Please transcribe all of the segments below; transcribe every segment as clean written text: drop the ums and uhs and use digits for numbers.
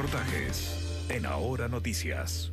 reportajes en Ahora Noticias.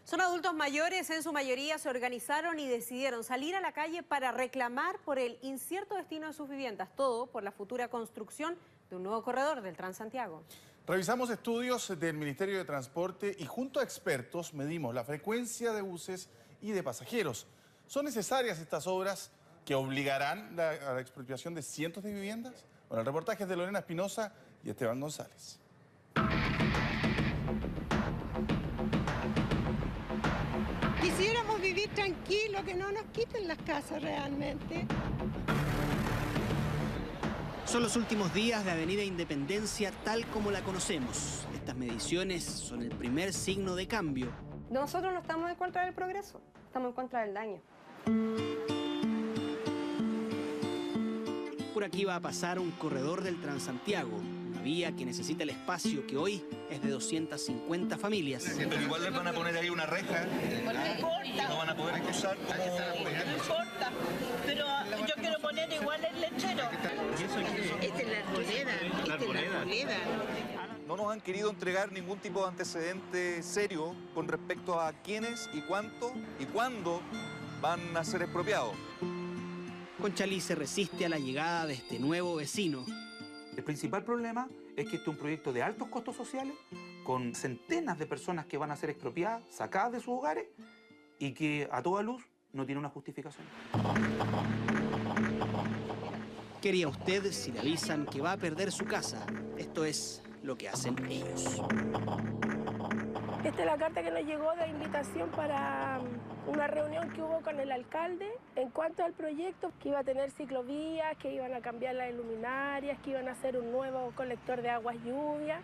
Son adultos mayores, en su mayoría se organizaron y decidieron salir a la calle para reclamar por el incierto destino de sus viviendas, todo por la futura construcción de un nuevo corredor del Transantiago. Revisamos estudios del Ministerio de Transporte y junto a expertos medimos la frecuencia de buses y de pasajeros. ¿Son necesarias estas obras que obligarán a la expropiación de cientos de viviendas? Bueno, el reportaje es de Lorena Espinosa y Esteban González. Quisiéramos vivir tranquilos, que no nos quiten las casas realmente. Son los últimos días de Avenida Independencia tal como la conocemos. Estas mediciones son el primer signo de cambio. Nosotros no estamos en contra del progreso, estamos en contra del daño. Por aquí va a pasar un corredor del Transantiago, una vía que necesita el espacio que hoy es de 250 familias. Pero igual les van a poner ahí una reja, no van a poder cruzar como... No importa, pero yo quiero poner igual el lechero. Esta es la arboleda. No nos han querido entregar ningún tipo de antecedente serio con respecto a quiénes y cuánto y cuándo van a ser expropiados. Conchalí se resiste a la llegada de este nuevo vecino. El principal problema es que este es un proyecto de altos costos sociales, con centenas de personas que van a ser expropiadas, sacadas de sus hogares, y que a toda luz no tiene una justificación. ¿Qué haría usted si le avisan que va a perder su casa? Esto es lo que hacen ellos. Esta es la carta que nos llegó de invitación para una reunión que hubo con el alcalde en cuanto al proyecto, que iba a tener ciclovías, que iban a cambiar las luminarias, que iban a hacer un nuevo colector de aguas lluvia.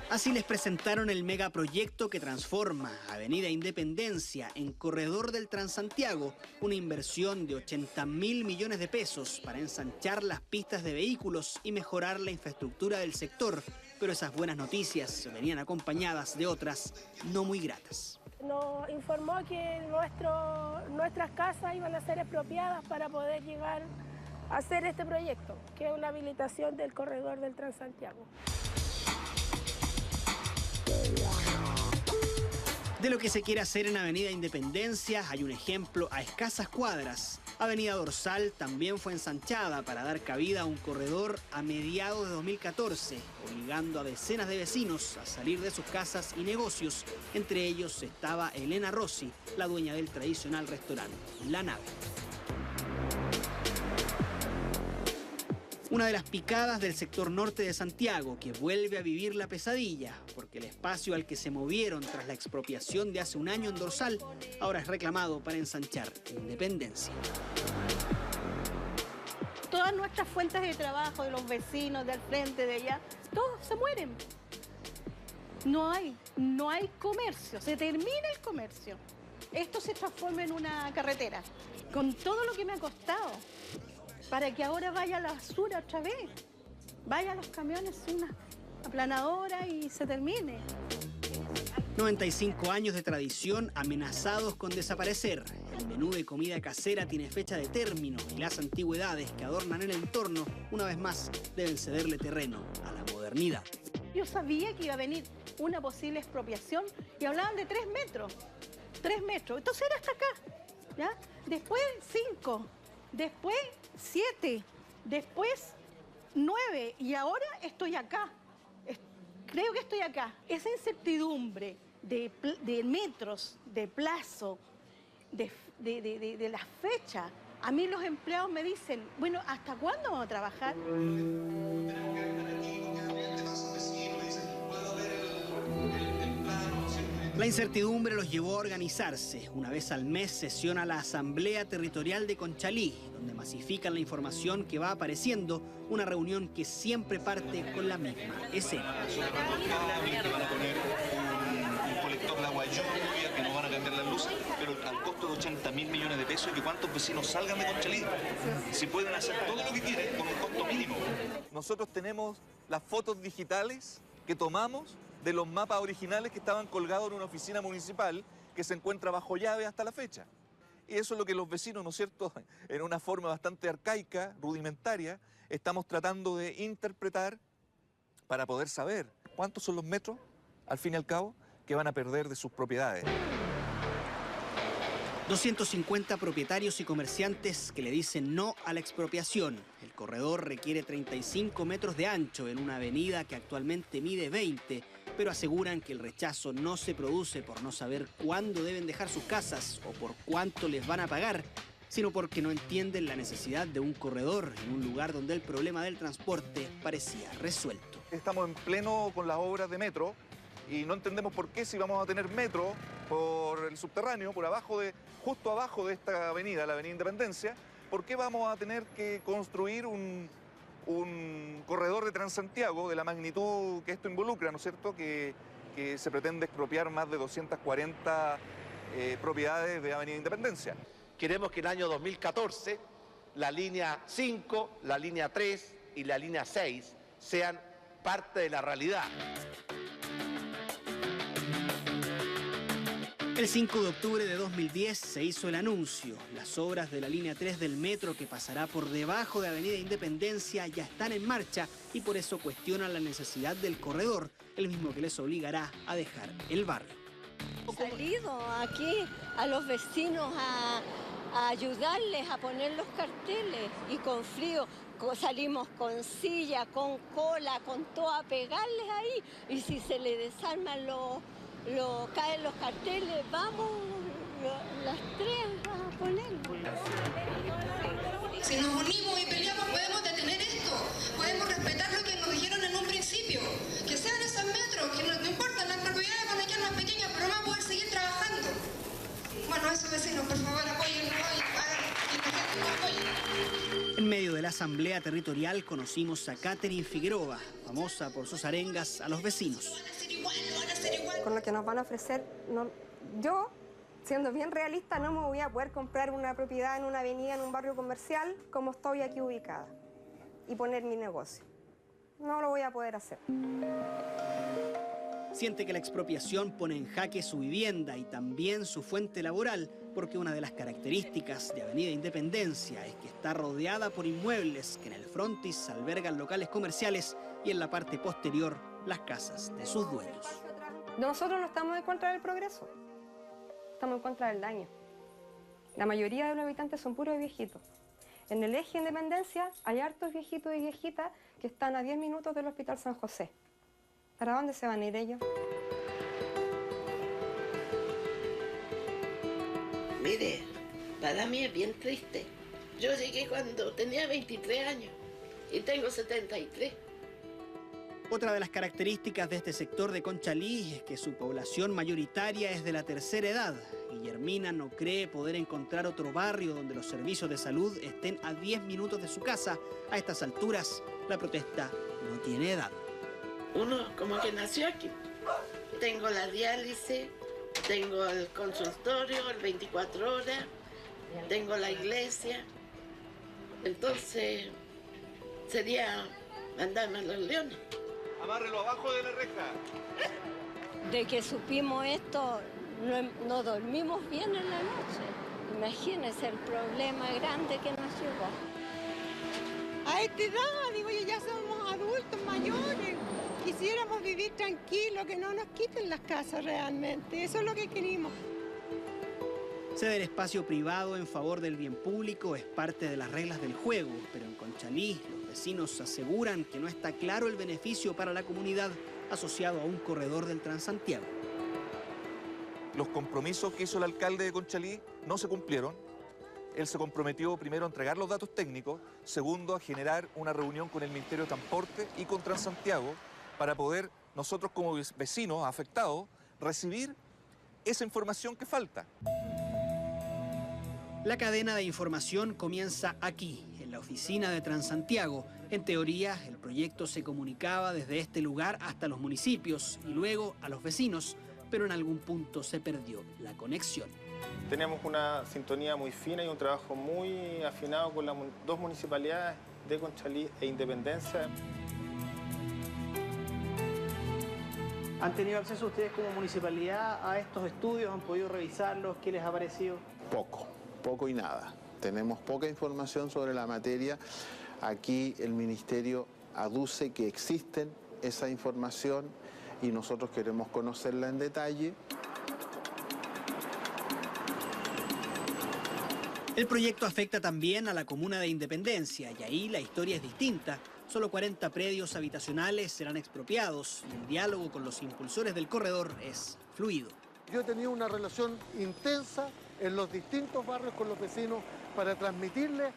Así les presentaron el megaproyecto que transforma Avenida Independencia en corredor del Transantiago, una inversión de 80.000 millones de pesos para ensanchar las pistas de vehículos y mejorar la infraestructura del sector. Pero esas buenas noticias venían acompañadas de otras no muy gratas. Nos informó que nuestras casas iban a ser expropiadas para poder llegar a hacer este proyecto, que es una habilitación del corredor del Transantiago. De lo que se quiere hacer en Avenida Independencia hay un ejemplo a escasas cuadras. Avenida Dorsal también fue ensanchada para dar cabida a un corredor a mediados de 2014, obligando a decenas de vecinos a salir de sus casas y negocios. Entre ellos estaba Elena Rossi, la dueña del tradicional restaurante La Nave. Una de las picadas del sector norte de Santiago que vuelve a vivir la pesadilla, porque el espacio al que se movieron tras la expropiación de hace un año en Dorsal ahora es reclamado para ensanchar Independencia. Todas nuestras fuentes de trabajo, de los vecinos, del frente, de allá, todos se mueren. No hay comercio, se termina el comercio. Esto se transforma en una carretera, con todo lo que me ha costado, para que ahora vaya la basura otra vez. Vayan los camiones, una aplanadora y se termine. 95 años de tradición amenazados con desaparecer. El menú de comida casera tiene fecha de término y las antigüedades que adornan el entorno, una vez más, deben cederle terreno a la modernidad. Yo sabía que iba a venir una posible expropiación y hablaban de 3 metros. 3 metros. Entonces era hasta acá, ¿ya? Después 5, después 7, después 9 y ahora estoy acá. Creo que estoy acá. Esa incertidumbre de metros, de plazo, de la fecha. A mí los empleados me dicen, bueno, ¿hasta cuándo vamos a trabajar? La incertidumbre los llevó a organizarse. Una vez al mes sesiona la Asamblea Territorial de Conchalí, donde masifican la información que va apareciendo, una reunión que siempre parte con la misma escena. Van a poner un colector de agua lluvia, que no van a cambiar las luces, pero al costo de 80.000 millones de pesos y que cuántos vecinos salgan de Conchalí. Si pueden hacer todo lo que quieren con un costo mínimo. Nosotros tenemos las fotos digitales que tomamos de los mapas originales que estaban colgados en una oficina municipal que se encuentra bajo llave hasta la fecha. Y eso es lo que los vecinos, ¿no es cierto?, en una forma bastante arcaica, rudimentaria, estamos tratando de interpretar para poder saber cuántos son los metros, al fin y al cabo, que van a perder de sus propiedades. 250 propietarios y comerciantes que le dicen no a la expropiación. El corredor requiere 35 metros de ancho en una avenida que actualmente mide 20, pero aseguran que el rechazo no se produce por no saber cuándo deben dejar sus casas o por cuánto les van a pagar, sino porque no entienden la necesidad de un corredor en un lugar donde el problema del transporte parecía resuelto. Estamos en pleno con las obras de metro y no entendemos por qué, si vamos a tener metro por el subterráneo, por abajo justo abajo de esta avenida, la Avenida Independencia, ¿por qué vamos a tener que construir un corredor de Transantiago de la magnitud que esto involucra, ¿no es cierto?, que se pretende expropiar más de 240 propiedades de Avenida Independencia. Queremos que en el año 2014 la línea 5, la línea 3 y la línea 6 sean parte de la realidad. El 5 de octubre de 2010 se hizo el anuncio. Las obras de la línea 3 del metro, que pasará por debajo de Avenida Independencia, ya están en marcha y por eso cuestionan la necesidad del corredor, el mismo que les obligará a dejar el barrio. Salido aquí a los vecinos a ayudarles a poner los carteles y con frío salimos con silla, con cola, con todo a pegarles ahí y si se les desarman caen los carteles, vamos las tres a ponerlos. Si nos unimos y peleamos podemos detener esto, podemos respetar lo que nos dijeron en un principio, que sean esos metros, que no importan, las propiedades van a quedar más pequeñas, pero vamos a poder seguir trabajando. Bueno, esos vecinos, por favor, apóyennos y hagan que la gente nos apoye. En medio de la asamblea territorial conocimos a Catherine Figueroa, famosa por sus arengas a los vecinos. Con lo que nos van a ofrecer, yo, siendo bien realista, no me voy a poder comprar una propiedad en una avenida, en un barrio comercial, como estoy aquí ubicada, y poner mi negocio. No lo voy a poder hacer. Siente que la expropiación pone en jaque su vivienda y también su fuente laboral, porque una de las características de Avenida Independencia es que está rodeada por inmuebles que en el frontis albergan locales comerciales y en la parte posterior las casas de sus dueños. Nosotros no estamos en contra del progreso, estamos en contra del daño. La mayoría de los habitantes son puros viejitos. En el eje Independencia hay hartos viejitos y viejitas que están a 10 minutos del Hospital San José. ¿Para dónde se van a ir ellos? Mire, para mí es bien triste. Yo llegué cuando tenía 23 años y tengo 73. Otra de las características de este sector de Conchalí es que su población mayoritaria es de la tercera edad. Guillermina no cree poder encontrar otro barrio donde los servicios de salud estén a 10 minutos de su casa. A estas alturas, la protesta no tiene edad. Uno como que nació aquí. Tengo la diálisis, tengo el consultorio, el 24 horas, tengo la iglesia. Entonces, sería mandarme a los Leones. Amárrelo abajo de la reja. De que supimos esto, no dormimos bien en la noche. Imagínense el problema grande que nos llegó. A esta edad, digo yo, ya somos adultos mayores. Quisiéramos vivir tranquilos, que no nos quiten las casas realmente. Eso es lo que queremos. Ceder espacio privado en favor del bien público es parte de las reglas del juego, pero en Conchalí los vecinos aseguran que no está claro el beneficio para la comunidad asociado a un corredor del Transantiago. Los compromisos que hizo el alcalde de Conchalí no se cumplieron. Él se comprometió primero a entregar los datos técnicos, segundo a generar una reunión con el Ministerio de Transporte y con Transantiago para poder nosotros como vecinos afectados recibir esa información que falta. La cadena de información comienza aquí, en la oficina de Transantiago. En teoría, el proyecto se comunicaba desde este lugar hasta los municipios y luego a los vecinos, pero en algún punto se perdió la conexión. Tenemos una sintonía muy fina y un trabajo muy afinado con las dos municipalidades de Conchalí e Independencia. ¿Han tenido acceso ustedes como municipalidad a estos estudios? ¿Han podido revisarlos? ¿Qué les ha parecido? Poco. poco y nada. Tenemos poca información sobre la materia. Aquí el Ministerio aduce que existen esa información y nosotros queremos conocerla en detalle. El proyecto afecta también a la comuna de Independencia y ahí la historia es distinta. Solo 40 predios habitacionales serán expropiados y el diálogo con los impulsores del corredor es fluido. Yo he tenido una relación intensa en los distintos barrios con los vecinos para transmitirles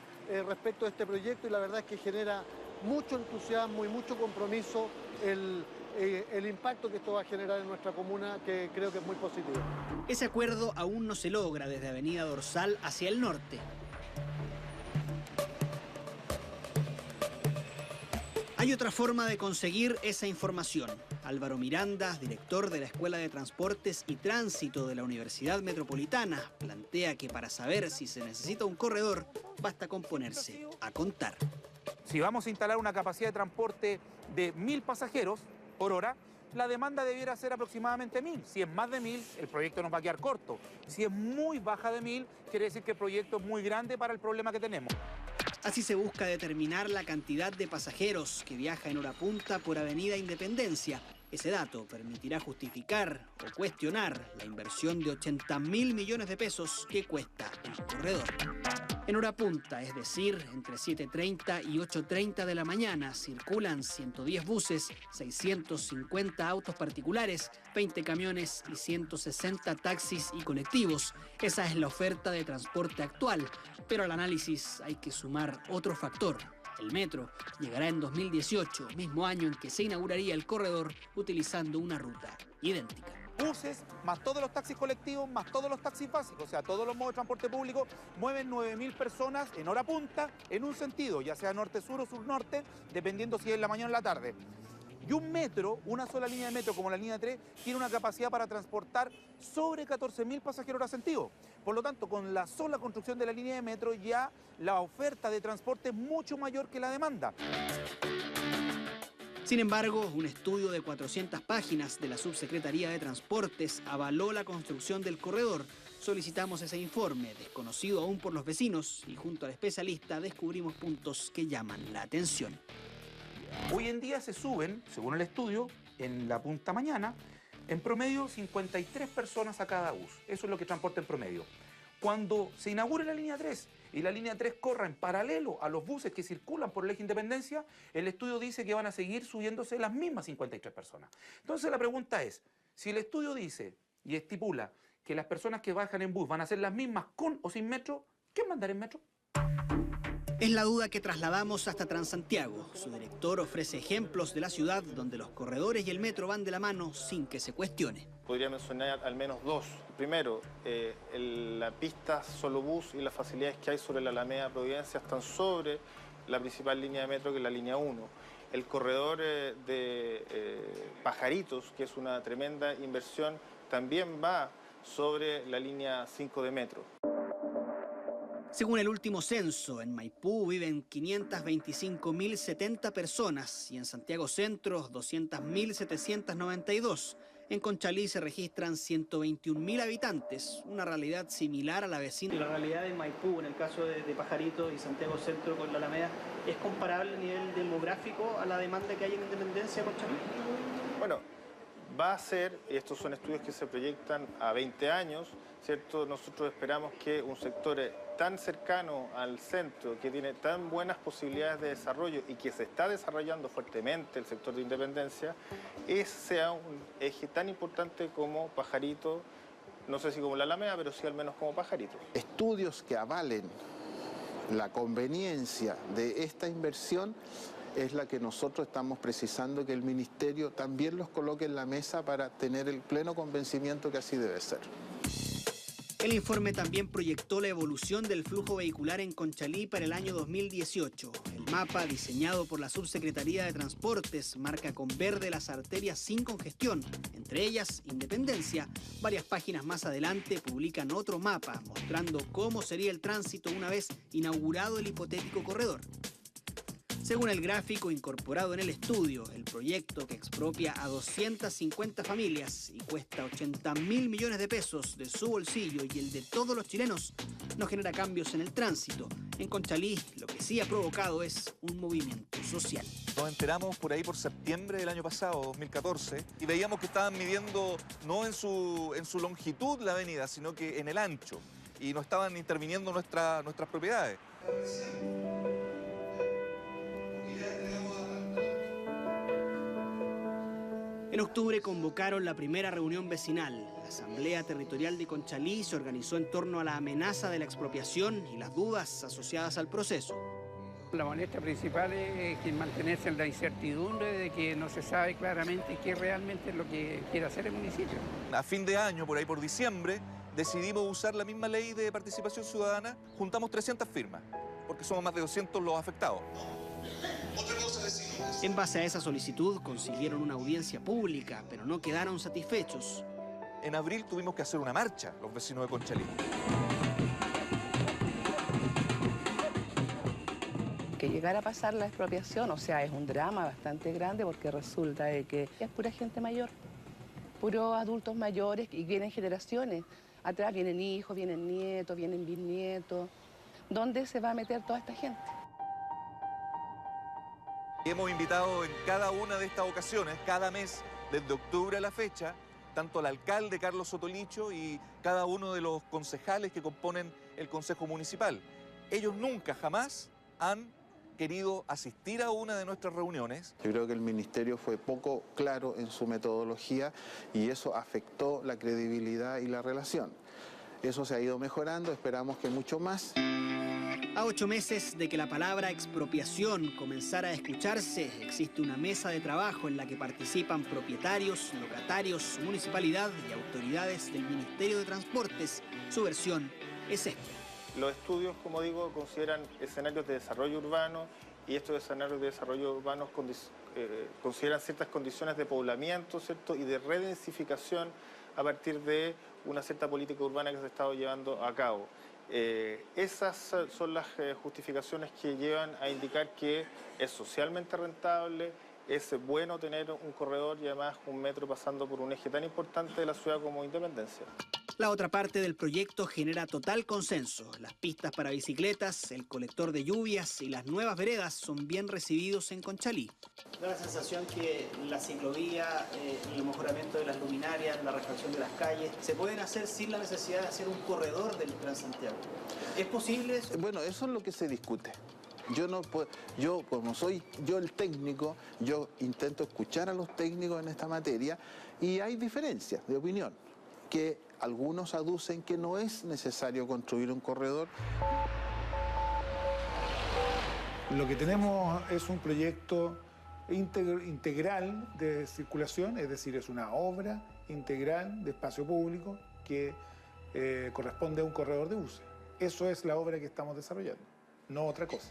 respecto a este proyecto y la verdad es que genera mucho entusiasmo y mucho compromiso el impacto que esto va a generar en nuestra comuna, que creo que es muy positivo. Ese acuerdo aún no se logra desde Avenida Dorsal hacia el norte. Hay otra forma de conseguir esa información. Álvaro Miranda, director de la Escuela de Transportes y Tránsito de la Universidad Metropolitana, plantea que para saber si se necesita un corredor, basta con ponerse a contar. Si vamos a instalar una capacidad de transporte de 1000 pasajeros por hora, la demanda debiera ser aproximadamente 1000. Si es más de 1000, el proyecto nos va a quedar corto. Si es muy baja de 1000, quiere decir que el proyecto es muy grande para el problema que tenemos. Así se busca determinar la cantidad de pasajeros que viaja en hora punta por Avenida Independencia. Ese dato permitirá justificar o cuestionar la inversión de 80.000 millones de pesos que cuesta el corredor. En hora punta, es decir, entre 7:30 y 8:30 de la mañana, circulan 110 buses, 650 autos particulares, 20 camiones y 160 taxis y colectivos. Esa es la oferta de transporte actual, pero al análisis hay que sumar otro factor. El metro llegará en 2018, mismo año en que se inauguraría el corredor, utilizando una ruta idéntica. Buses, más todos los taxis colectivos, más todos los taxis básicos, o sea, todos los modos de transporte público, mueven 9.000 personas en hora punta en un sentido, ya sea norte-sur o sur-norte, dependiendo si es en la mañana o en la tarde. Y un metro, una sola línea de metro como la línea 3, tiene una capacidad para transportar sobre 14.000 pasajeros hora sentido. Por lo tanto, con la sola construcción de la línea de metro ya la oferta de transporte es mucho mayor que la demanda. Sin embargo, un estudio de 400 páginas de la Subsecretaría de Transportes avaló la construcción del corredor. Solicitamos ese informe, desconocido aún por los vecinos, y junto al especialista descubrimos puntos que llaman la atención. Hoy en día se suben, según el estudio, en la punta mañana, en promedio 53 personas a cada bus. Eso es lo que transporta en promedio. Cuando se inaugure la línea 3 y la línea 3 corra en paralelo a los buses que circulan por el eje Independencia, el estudio dice que van a seguir subiéndose las mismas 53 personas. Entonces la pregunta es, si el estudio dice y estipula que las personas que bajan en bus van a ser las mismas con o sin metro, ¿quién va a andar en metro? Es la duda que trasladamos hasta Transantiago. Su director ofrece ejemplos de la ciudad donde los corredores y el metro van de la mano sin que se cuestione. Podría mencionar al menos dos. Primero, la pista solo bus y las facilidades que hay sobre la Alameda Providencia están sobre la principal línea de metro, que es la línea 1. El corredor de Pajaritos, que es una tremenda inversión, también va sobre la línea 5 de metro. Según el último censo, en Maipú viven 525.070 personas y en Santiago Centro 200.792. En Conchalí se registran 121.000 habitantes, una realidad similar a la vecina. La realidad de Maipú, en el caso de Pajarito y Santiago Centro con la Alameda, ¿es comparable a nivel demográfico a la demanda que hay en Independencia, Conchalí? Bueno, va a ser, y estos son estudios que se proyectan a 20 años, ¿cierto? Nosotros esperamos que un sector tan cercano al centro, que tiene tan buenas posibilidades de desarrollo y que se está desarrollando fuertemente el sector de Independencia, sea un eje tan importante como Pajarito, no sé si como la Alameda, pero sí al menos como Pajarito. Estudios que avalen la conveniencia de esta inversión es la que nosotros estamos precisando que el Ministerio también los coloque en la mesa para tener el pleno convencimiento que así debe ser. El informe también proyectó la evolución del flujo vehicular en Conchalí para el año 2018. El mapa, diseñado por la Subsecretaría de Transportes, marca con verde las arterias sin congestión, entre ellas Independencia. Varias páginas más adelante publican otro mapa, mostrando cómo sería el tránsito una vez inaugurado el hipotético corredor. Según el gráfico incorporado en el estudio, el proyecto que expropia a 250 familias y cuesta 80.000 millones de pesos de su bolsillo y el de todos los chilenos, no genera cambios en el tránsito. En Conchalí, lo que sí ha provocado es un movimiento social. Nos enteramos por ahí por septiembre del año pasado, 2014, y veíamos que estaban midiendo no en su longitud la avenida, sino que en el ancho, y no estaban interviniendo nuestras propiedades. En octubre convocaron la primera reunión vecinal. La Asamblea Territorial de Conchalí se organizó en torno a la amenaza de la expropiación y las dudas asociadas al proceso. La molestia principal es que mantenerse en la incertidumbre de que no se sabe claramente qué realmente es lo que quiere hacer el municipio. A fin de año, por ahí por diciembre, decidimos usar la misma ley de participación ciudadana. Juntamos 300 firmas, porque somos más de 200 los afectados. En base a esa solicitud consiguieron una audiencia pública, pero no quedaron satisfechos. En abril tuvimos que hacer una marcha, los vecinos de Conchalí. Que llegara a pasar la expropiación, o sea, es un drama bastante grande porque resulta de que es pura gente mayor, puros adultos mayores y vienen generaciones. Atrás vienen hijos, vienen nietos, vienen bisnietos. ¿Dónde se va a meter toda esta gente? Hemos invitado en cada una de estas ocasiones, cada mes, desde octubre a la fecha, tanto al alcalde Carlos Sotolicho y cada uno de los concejales que componen el Consejo Municipal. Ellos nunca, jamás han querido asistir a una de nuestras reuniones. Yo creo que el ministerio fue poco claro en su metodología y eso afectó la credibilidad y la relación. Eso se ha ido mejorando, esperamos que mucho más. A 8 meses de que la palabra expropiación comenzara a escucharse, existe una mesa de trabajo en la que participan propietarios, locatarios, municipalidad y autoridades del Ministerio de Transportes. Su versión es esta. Los estudios, como digo, consideran escenarios de desarrollo urbano y estos escenarios de desarrollo urbano consideran ciertas condiciones de poblamiento, ¿cierto? Y de redensificación a partir de una cierta política urbana que se ha estado llevando a cabo. Esas son las justificaciones que llevan a indicar que es socialmente rentable, es bueno tener un corredor y además un metro pasando por un eje tan importante de la ciudad como Independencia. La otra parte del proyecto genera total consenso. Las pistas para bicicletas, el colector de lluvias y las nuevas veredas son bien recibidos en Conchalí. Da la sensación que la ciclovía, el mejoramiento de las luminarias, la refacción de las calles, se pueden hacer sin la necesidad de hacer un corredor del Transantiago. ¿Es posible eso? Bueno, eso es lo que se discute. Como soy yo el técnico, yo intento escuchar a los técnicos en esta materia y hay diferencias de opinión, que algunos aducen que no es necesario construir un corredor. Lo que tenemos es un proyecto integral de circulación, es decir, es una obra integral de espacio público que corresponde a un corredor de buses. Eso es la obra que estamos desarrollando, no otra cosa.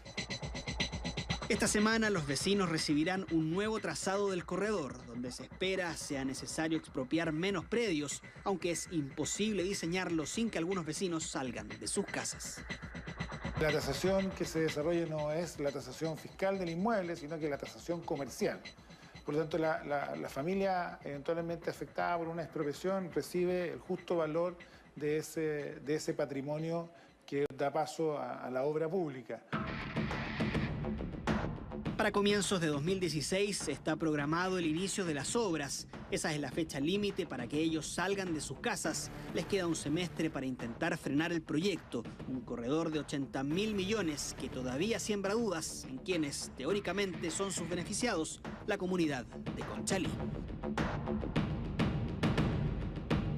Esta semana los vecinos recibirán un nuevo trazado del corredor, donde se espera sea necesario expropiar menos predios, aunque es imposible diseñarlo sin que algunos vecinos salgan de sus casas. La tasación que se desarrolla no es la tasación fiscal del inmueble, sino que la tasación comercial. Por lo tanto, la familia eventualmente afectada por una expropiación recibe el justo valor de ese patrimonio que da paso a la obra pública. Para comienzos de 2016 está programado el inicio de las obras. Esa es la fecha límite para que ellos salgan de sus casas. Les queda un semestre para intentar frenar el proyecto, un corredor de 80.000 millones que todavía siembra dudas en quienes teóricamente son sus beneficiados, la comunidad de Conchalí.